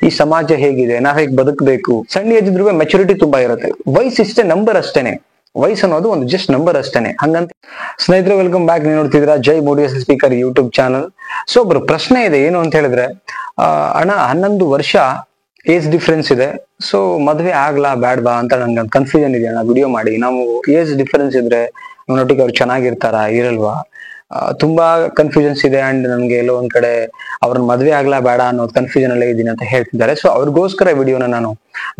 ಈ ಸಮಾಜ ಹೇಗಿದೆ, ನಾವ್ ಹೇಗ್ ಬದುಕಬೇಕು. ಸಣ್ಣ ಏಜ್ ಇದ್ರೂ ಮೆಚುರಿಟಿ ತುಂಬಾ ಇರುತ್ತೆ. ವಯಸ್ಸು ಇಷ್ಟೇ, ನಂಬರ್ ಅಷ್ಟೇನೆ. ವಯಸ್ಸು ಅನ್ನೋದು ಒಂದು ಜಸ್ಟ್ ನಂಬರ್ ಅಷ್ಟೇನೆ. ಹಂಗಂತ ಸ್ನೇಹಿತರೆ, ವೆಲ್ಕಮ್ ಬ್ಯಾಕ್. ನೀವು ನೋಡ್ತಿದ್ದೀರಾ Jai motivation speaker YouTube channel. So ಒಬ್ರು ಪ್ರಶ್ನೆ ಇದೆ, ಏನು ಅಂತ ಹೇಳಿದ್ರೆ, ಅಣ್ಣ 11 ವರ್ಷ ಏಜ್ ಡಿಫ್ರೆನ್ಸ್ ಇದೆ, ಸೊ ಮದ್ವೆ ಆಗ್ಲಾ ಬ್ಯಾಡ್ವಾ ಅಂತ ನಂಗೆ ಕನ್ಫ್ಯೂಷನ್ ಇದೆ ಅಣ್ಣ, ವಿಡಿಯೋ ಮಾಡಿ. ನಾವು ಏಜ್ ಡಿಫ್ರೆನ್ಸ್ ಇದ್ರೆ ನನ್ನೊಟ್ಟಿಗೆ ಅವ್ರು ಚೆನ್ನಾಗಿರ್ತಾರಾ ಇರಲ್ವಾ, ತುಂಬಾ ಕನ್ಫ್ಯೂಷನ್ಸ್ ಇದೆ. ಅಂಡ್ ನನ್ಗೆ ಎಲ್ಲೋ ಒಂದ್ ಕಡೆ ಅವ್ರನ್ನ ಮದ್ವೆ ಆಗ್ಲಾ ಬೇಡ ಅನ್ನೋದು ಕನ್ಫ್ಯೂಷನ್ ಅಲ್ಲೇ ಇದೀನಿ ಅಂತ ಹೇಳ್ತಿದ್ದಾರೆ. ಸೊ ಅವ್ರಿಗೋಸ್ಕರ ವಿಡಿಯೋನ ನಾನು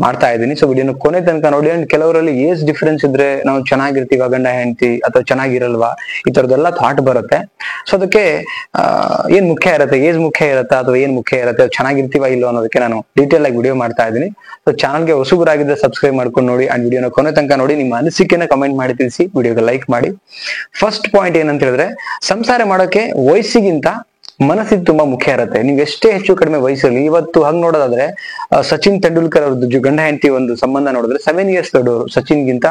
ಮಾಡ್ತಾ ಇದ್ದೀನಿ. ಸೊ ವಿಡಿಯೋನ ಕೊನೆ ತನಕ ನೋಡಿ. ಅಂಡ್ ಕೆಲವರಲ್ಲಿ ಏಜ್ ಡಿಫ್ರೆನ್ಸ್ ಇದ್ರೆ ನಾವು ಚೆನ್ನಾಗಿರ್ತೀವ ಗಂಡ ಹೆಂಡತಿ, ಅಥವಾ ಚೆನ್ನಾಗಿರಲ್ವಾ, ಈ ತರದೆಲ್ಲ ಥಾಟ್ ಬರುತ್ತೆ. ಸೊ ಅದಕ್ಕೆ ಏನ್ ಮುಖ್ಯ ಇರುತ್ತೆ, ಏಜ್ ಮುಖ್ಯ ಇರುತ್ತಾ ಅಥವಾ ಏನ್ ಮುಖ್ಯ ಇರುತ್ತೆ, ಚೆನ್ನಾಗಿರ್ತೀವ ಇಲ್ಲೋ ಅನ್ನೋದಕ್ಕೆ ನಾನು ಡೀಟೇಲ್ ಆಗಿ ವಿಡಿಯೋ ಮಾಡ್ತಾ ಇದ್ದೀನಿ. ಸೊ ಚಾನಲ್ಗೆ ಹೊಸಬರಾಗಿದ್ರೆ ಸಬ್ಸ್ಕ್ರೈಬ್ ಮಾಡ್ಕೊಂಡು ನೋಡಿ. ಅಂಡ್ ವಿಡಿಯೋನ ಕೊನೆ ತನಕ ನೋಡಿ. ನಿಮ್ಮ ಅನಿಸಿಕೆನ ಕಮೆಂಟ್ ಮಾಡಿ ತಿಳಿಸಿ, ವಿಡಿಯೋಗೆ ಲೈಕ್ ಮಾಡಿ. ಫಸ್ಟ್ ಪಾಯಿಂಟ್ ಏನಂತ ಹೇಳಿದ್ರೆ, ಸಂಸಾರ ಮಾಡೋಕೆ ವಯಸ್ಸಿಗಿಂತ ಮನಸ್ಸಿಗೆ ತುಂಬಾ ಮುಖ್ಯ ಇರುತ್ತೆ. ನೀವು ಎಷ್ಟೇ ಹೆಚ್ಚು ಕಡಿಮೆ ವಯಸ್ಸಲ್ಲಿ, ಇವತ್ತು ಹಂಗ್ ನೋಡೋದಾದ್ರೆ ಸಚಿನ್ ತೆಂಡೂಲ್ಕರ್ ಅವ್ರದ್ದು ಗಂಡ ಹೆಂಡತಿ ಒಂದು ಸಂಬಂಧ ನೋಡಿದ್ರೆ 7 years ದೊಡ್ಡವರು. ಸಚಿನ್ಗಿಂತ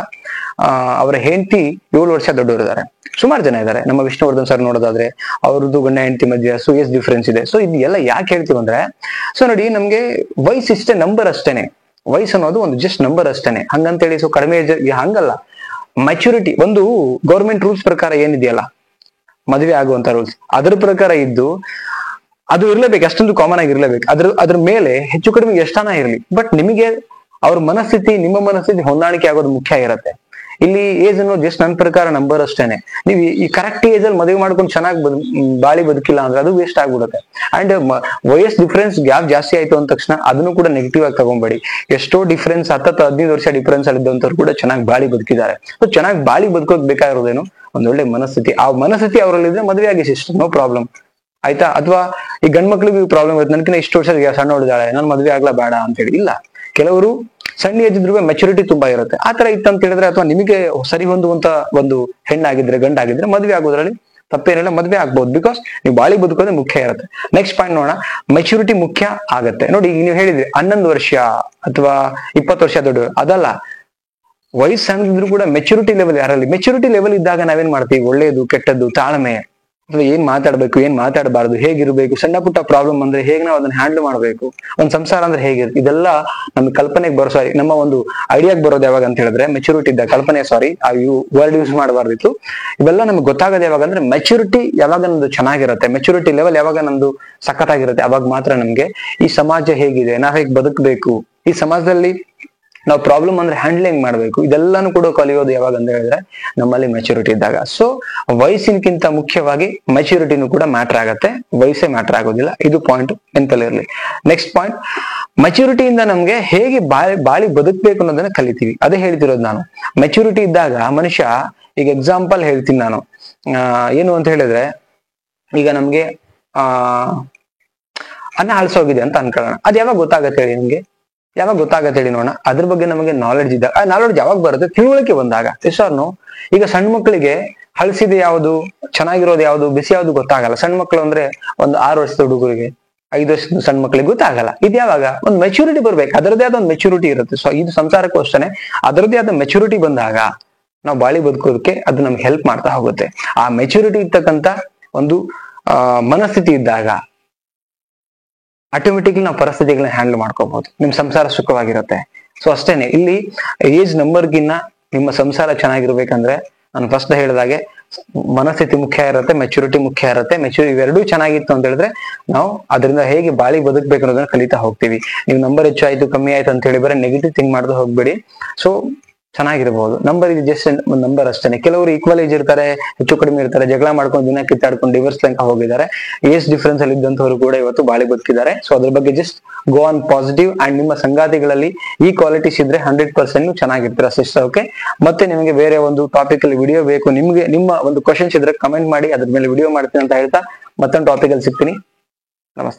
ಅವರ ಹೆಂಡತಿ 7 ವರ್ಷ ದೊಡ್ಡವರು ಇದ್ದಾರೆ. ಸುಮಾರು ಜನ ಇದ್ದಾರೆ. ನಮ್ಮ ವಿಷ್ಣುವರ್ಧನ್ ಸರ್ ನೋಡೋದಾದ್ರೆ ಅವ್ರದ್ದು ಗಂಡ ಹೆಂಡತಿ ಮಧ್ಯೆ ಏಜ್ ಡಿಫ್ರೆನ್ಸ್ ಇದೆ. ಸೊ ಇದು ಎಲ್ಲ ಯಾಕೆ ಹೇಳ್ತೀವಿ ಅಂದ್ರೆ, ಸೊ ನೋಡಿ, ನಮ್ಗೆ ವಯಸ್ಸು ಇಷ್ಟೇ, ನಂಬರ್ ಅಷ್ಟೇನೆ. ವಯಸ್ಸು ಅನ್ನೋದು ಒಂದು ಜಸ್ಟ್ ನಂಬರ್ ಅಷ್ಟೇನೆ. ಹಂಗಂತೇಳಿ ಸೊ ಕಡಿಮೆ ಏಜ್ ಹಂಗಲ್ಲ. ಮೆಚುರಿಟಿ ಒಂದು ಗೌರ್ಮೆಂಟ್ ರೂಲ್ಸ್ ಪ್ರಕಾರ ಏನಿದೆಯಲ್ಲ, ಮದುವೆ ಆಗುವಂತ ರೂಲ್ಸ್, ಅದ್ರ ಪ್ರಕಾರ ಇದ್ದು ಅದು ಇರ್ಲೇಬೇಕು, ಅಷ್ಟೊಂದು ಕಾಮನ್ ಆಗಿ ಇರ್ಲೇಬೇಕು. ಅದ್ರ ಮೇಲೆ ಹೆಚ್ಚು ಕಡಿಮೆ ಎಷ್ಟಾನ ಇರ್ಲಿ, ಬಟ್ ನಿಮಗೆ ಅವ್ರ ಮನಸ್ಥಿತಿ, ನಿಮ್ಮ ಮನಸ್ಥಿತಿ ಹೊಂದಾಣಿಕೆ ಆಗೋದು ಮುಖ್ಯ ಇರುತ್ತೆ. ಇಲ್ಲಿ ಏಜ್ ಅನ್ನೋದು ಜಸ್ಟ್ ನನ್ನ ಪ್ರಕಾರ ನಂಬರ್ ಅಷ್ಟೇನೆ. ನೀವು ಈ ಕರೆಕ್ಟ್ ಏಜ್ ಅಲ್ಲಿ ಮದುವೆ ಮಾಡ್ಕೊಂಡು ಚೆನ್ನಾಗಿ ಬಾಳಿ ಬದುಕಿಲ್ಲ ಅಂದ್ರೆ ಅದು ವೇಸ್ಟ್ ಆಗ್ಬಿಡುತ್ತೆ. ಅಂಡ್ ವಯಸ್ ಡಿಫ್ರೆನ್ಸ್ ಗ್ಯಾಪ್ ಜಾಸ್ತಿ ಆಯ್ತು ಅಂದ ತಕ್ಷಣ ಅದನ್ನು ಕೂಡ ನೆಗೆಟಿವ್ ಆಗಿ ತಗೊಂಬೇಡಿ. ಎಷ್ಟೋ ಡಿಫ್ರೆನ್ಸ್ 10-15 ವರ್ಷ ಡಿಫ್ರೆನ್ಸ್ ಅಲ್ಲಿದ್ದಂಥವ್ರು ಕೂಡ ಚೆನ್ನಾಗಿ ಬಾಳಿ ಬದುಕಿದ್ದಾರೆ. ಸೊ ಚೆನ್ನಾಗಿ ಬಾಳಿ ಬದುಕೋಕ್ ಬೇಕಾಗಿರೋದೇನು, ಒಂದೊಳ್ಳೆ ಮನಸ್ಥಿತಿ. ಆ ಮನಸ್ಥಿತಿ ಅವರಲ್ಲಿದ್ರೆ ಮದುವೆ ಆಗಿ ಸಿಸ್ಟಮ್, ನೋ ಪ್ರಾಬ್ಲಮ್, ಆಯ್ತಾ. ಅಥವಾ ಈ ಗಂಡ್ ಮಕ್ಳಿಗೂ ಪ್ರಾಬ್ಲಮ್ ಇರುತ್ತೆ, ನನ್ಕಿನ್ನ ಇಷ್ಟು ವರ್ಷ ಸಣ್ಣ ಹೊಡಿದಾಳೆ, ನಾನು ಮದುವೆ ಆಗ್ಲಾ ಬೇಡ ಅಂತ ಹೇಳಿ. ಇಲ್ಲ, ಕೆಲವರು ಸಣ್ಣ ಏಜ್ ಇದ್ರೂ ಮೆಚುರಿಟಿ ತುಂಬಾ ಇರುತ್ತೆ. ಆತರ ಇತ್ತಂತ ಹೇಳಿದ್ರೆ, ಅಥವಾ ನಿಮಗೆ ಸರಿ ಹೊಂದುವಂತ ಒಂದು ಹೆಣ್ಣಾಗಿದ್ರೆ, ಗಂಡಾಗಿದ್ರೆ ಮದುವೆ ಆಗೋದ್ರಲ್ಲಿ ತಪ್ಪೇನಿಲ್ಲ, ಮದುವೆ ಆಗ್ಬಹುದು. ಬಿಕಾಸ್ ನೀವು ಬಾಳಿ ಬದುಕೋದೇ ಮುಖ್ಯ ಇರುತ್ತೆ. ನೆಕ್ಸ್ಟ್ ಪಾಯಿಂಟ್ ನೋಡೋಣ, ಮೆಚುರಿಟಿ ಮುಖ್ಯ ಆಗತ್ತೆ. ನೋಡಿ, ಈಗ ನೀವು ಹೇಳಿದ್ರಿ 11 ವರ್ಷ ಅಥವಾ 20 ವರ್ಷ ದೊಡ್ಡವರು, ಅದಲ್ಲ. ವಯಸ್ಸು ಸಣ್ಣದಿದ್ರು ಕೂಡ ಮೆಚುರಿಟಿ ಲೆವೆಲ್ ಯಾರಲ್ಲಿ, ಮೆಚುರಿಟಿ ಲೆವೆಲ್ ಇದ್ದಾಗ ನಾವೇನ್ ಮಾಡ್ತೀವಿ, ಒಳ್ಳೇದು ಕೆಟ್ಟದ್ದು, ತಾಳ್ಮೆ, ಅಥವಾ ಏನ್ ಮಾತಾಡ್ಬೇಕು, ಏನ್ ಮಾತಾಡಬಾರ್ದು, ಹೇಗಿರ್ಬೇಕು, ಸಣ್ಣ ಪುಟ್ಟ ಪ್ರಾಬ್ಲಮ್ ಅಂದ್ರೆ ಹೇಗೆ ನಾವು ಅದನ್ನ ಹ್ಯಾಂಡಲ್ ಮಾಡ್ಬೇಕು, ಒಂದ್ ಸಂಸಾರ ಅಂದ್ರೆ ಹೇಗಿರುತ್ತೆ, ಇದೆಲ್ಲ ನಮ್ಗೆ ಕಲ್ಪನೆಗೆ ಬರೋ, ಸಾರಿ, ನಮ್ಮ ಒಂದು ಐಡಿಯಾಗೆ ಬರೋದು ಯಾವಾಗ ಅಂತ ಹೇಳಿದ್ರೆ ಮೆಚುರಿಟಿ ಇದ್ದಾಗ. ಕಲ್ಪನೆ, ಸಾರಿ, ಆ ವರ್ಡ್ ಯೂಸ್ ಮಾಡಬಾರ್ದಿತ್ತು. ಇವೆಲ್ಲ ನಮ್ಗೆ ಗೊತ್ತಾಗೋದು ಯಾವಾಗ ಅಂದ್ರೆ ಮೆಚುರಿಟಿ ಯಾವಾಗ ನಮ್ದು ಚೆನ್ನಾಗಿರುತ್ತೆ, ಮೆಚುರಿಟಿ ಲೆವೆಲ್ ಯಾವಾಗ ನಮ್ದು ಸಖತ್ತಾಗಿರುತ್ತೆ, ಅವಾಗ ಮಾತ್ರ ನಮ್ಗೆ ಈ ಸಮಾಜ ಹೇಗಿದೆ, ನಾವ್ ಹೇಗ್ ಬದುಕಬೇಕು, ಈ ಸಮಾಜದಲ್ಲಿ ನಾವು ಪ್ರಾಬ್ಲಮ್ ಅಂದ್ರೆ ಹ್ಯಾಂಡಲ್ ಹೆಂಗ್ ಮಾಡ್ಬೇಕು, ಇದೆಲ್ಲಾನು ಕೂಡ ಕಲಿಯೋದು ಯಾವಾಗ ಅಂತ ಹೇಳಿದ್ರೆ ನಮ್ಮಲ್ಲಿ ಮೆಚುರಿಟಿ ಇದ್ದಾಗ. ಸೊ ವಯಸ್ಸಿನಕ್ಕಿಂತ ಮುಖ್ಯವಾಗಿ ಮೆಚುರಿಟಿನೂ ಕೂಡ ಮ್ಯಾಟರ್ ಆಗತ್ತೆ, ವಯಸ್ಸೇ ಮ್ಯಾಟರ್ ಆಗೋದಿಲ್ಲ. ಇದು ಪಾಯಿಂಟ್ ಎಂತಲ್ಲಿರ್ಲಿ. ನೆಕ್ಸ್ಟ್ ಪಾಯಿಂಟ್, ಮೆಚುರಿಟಿಯಿಂದ ನಮ್ಗೆ ಹೇಗೆ ಬಾಳಿ ಬದುಕಬೇಕು ಅನ್ನೋದನ್ನ ಕಲಿತೀವಿ. ಅದೇ ಹೇಳ್ತಿರೋದು ನಾನು. ಮೆಚುರಿಟಿ ಇದ್ದಾಗ ಮನುಷ್ಯ, ಈಗ ಎಕ್ಸಾಂಪಲ್ ಹೇಳ್ತೀನಿ ನಾನು, ಏನು ಅಂತ ಹೇಳಿದ್ರೆ, ಈಗ ನಮ್ಗೆ ಅನ್ನ ಅಳಿಸೋಗಿದೆ ಅಂತ ಅನ್ಕೊಳ್ಳೋಣ. ಅದ್ ಯಾವಾಗ ಗೊತ್ತಾಗತ್ತೆ ಹೇಳಿ ನಿಮ್ಗೆ, ಯಾವಾಗ ಗೊತ್ತಾಗತ್ತೆ ಹೇಳಿ ನೋಡೋಣ. ಅದ್ರ ಬಗ್ಗೆ ನಮಗೆ ನಾಲೆಡ್ಜ್ ಇದ್ದಾಗ, ಆ ನಾಲೆಡ್ಜ್ ಯಾವಾಗ ಬರುತ್ತೆ, ತಿಳುವಳಿಕೆ ಬಂದಾಗ. ಎಷ್ಟರ್ನು ಈಗ ಸಣ್ಣ ಮಕ್ಕಳಿಗೆ ಹಳಸಿದೆ ಯಾವುದು, ಚೆನ್ನಾಗಿರೋದು ಯಾವುದು, ಬಿಸಿ ಯಾವುದು ಗೊತ್ತಾಗಲ್ಲ. ಸಣ್ಣ ಮಕ್ಕಳು ಅಂದ್ರೆ ಒಂದು 6 ವರ್ಷದ ಹುಡುಗರಿಗೆ, 5 ವರ್ಷದ ಸಣ್ಣ ಮಕ್ಕಳಿಗೆ ಗೊತ್ತಾಗಲ್ಲ. ಇದು ಯಾವಾಗ, ಒಂದು ಮೆಚುರಿಟಿ ಬರ್ಬೇಕು, ಅದರದ್ದೇ ಆದ ಒಂದು ಮೆಚುರಿಟಿ ಇರುತ್ತೆ. ಸೊ ಇದು ಸಂಸಾರಕ್ಕೂ ಅಷ್ಟೇ, ಅದರದ್ದೇ ಆದ ಮೆಚುರಿಟಿ ಬಂದಾಗ ನಾವು ಬಾಳಿ ಬದುಕೋದಕ್ಕೆ ಅದು ನಮ್ಗೆ ಹೆಲ್ಪ್ ಮಾಡ್ತಾ ಹೋಗುತ್ತೆ. ಆ ಮೆಚುರಿಟಿ ಇರ್ತಕ್ಕಂಥ ಒಂದು ಮನಸ್ಥಿತಿ ಇದ್ದಾಗ ಆಟೋಮೆಟಿಕ್ಲಿ ನಾವು ಪರಿಸ್ಥಿತಿಗಳನ್ನ ಹ್ಯಾಂಡಲ್ ಮಾಡ್ಕೋಬಹುದು, ನಿಮ್ ಸಂಸಾರ ಸುಖವಾಗಿರುತ್ತೆ. ಸೊ ಅಷ್ಟೇನೆ, ಇಲ್ಲಿ ಏಜ್ ನಂಬರ್ಗಿನ್ನ ನಿಮ್ಮ ಸಂಸಾರ ಚೆನ್ನಾಗಿರ್ಬೇಕಂದ್ರೆ ನಾನು ಫಸ್ಟ್ ಹೇಳಿದಾಗೆ ಮನಸ್ಥಿತಿ ಮುಖ್ಯ ಇರುತ್ತೆ, ಮೆಚುರಿಟಿ ಮುಖ್ಯ ಇರುತ್ತೆ. ಇವೆರಡೂ ಚೆನ್ನಾಗಿತ್ತು ಅಂತ ಹೇಳಿದ್ರೆ ನಾವು ಅದರಿಂದ ಹೇಗೆ ಬಾಳಿ ಬದುಕಬೇಕು ಅನ್ನೋದನ್ನ ಕಲಿತಾ ಹೋಗ್ತೀವಿ. ನೀವು ನಂಬರ್ ಹೆಚ್ಚು ಆಯ್ತು ಕಮ್ಮಿ ಆಯ್ತು ಅಂತ ಹೇಳಿ ಬರೀ ನೆಗೆಟಿವ್ ಥಿಂಕ್ ಮಾಡ್ತಾ ಹೋಗ್ಬೇಡಿ. ಸೊ ಚೆನ್ನಾಗಿರ್ಬಹುದು. ನಂಬರ್ ಇದು ಜಸ್ಟ್ ಒಂದು ನಂಬರ್ ಅಷ್ಟೇನೆ. ಕೆಲವರು ಈಕ್ವಲ್ ಏಜ್ ಇರ್ತಾರೆ, ಹೆಚ್ಚು ಕಡಿಮೆ ಇರ್ತಾರೆ, ಜಗಳ ಮಾಡ್ಕೊಂಡು ದಿನ ಕಿತ್ತಾಡ್ಕೊಂಡು ಡಿವೋರ್ಸ್ ತನಕ ಹೋಗಿದ್ದಾರೆ. ಏಜ್ ಡಿಫ್ರೆನ್ಸ್ ಅಲ್ಲಿ ಇದ್ದಂಥವ್ರು ಕೂಡ ಇವತ್ತು ಬಾಳಿ ಬದುಕಿದ್ದಾರೆ. ಸೊ ಅದ್ರ ಬಗ್ಗೆ just go on positive. And ನಿಮ್ಮ ಸಂಗಾತಿಗಳಲ್ಲಿ ಈ ಕ್ವಾಲಿಟೀಸ್ ಇದ್ರೆ 100% ಚೆನ್ನಾಗಿರ್ತೀರ ಸಿಸ್ಟರ್. ಓಕೆ, ಮತ್ತೆ ನಿಮಗೆ ಬೇರೆ ಒಂದು ಟಾಪಿಕ್ ಅಲ್ಲಿ ವಿಡಿಯೋ ಬೇಕು, ನಿಮ್ಗೆ ನಿಮ್ಮ ಒಂದು ಕ್ವಶನ್ಸ್ ಇದ್ರೆ ಕಮೆಂಟ್ ಮಾಡಿ, ಅದ್ರ ಮೇಲೆ ವಿಡಿಯೋ ಮಾಡ್ತೀನಿ ಅಂತ ಹೇಳ್ತಾ ಮತ್ತೊಂದು ಟಾಪಿಕ್ ಅಲ್ಲಿ ಸಿಗ್ತೀನಿ. ನಮಸ್ತೆ.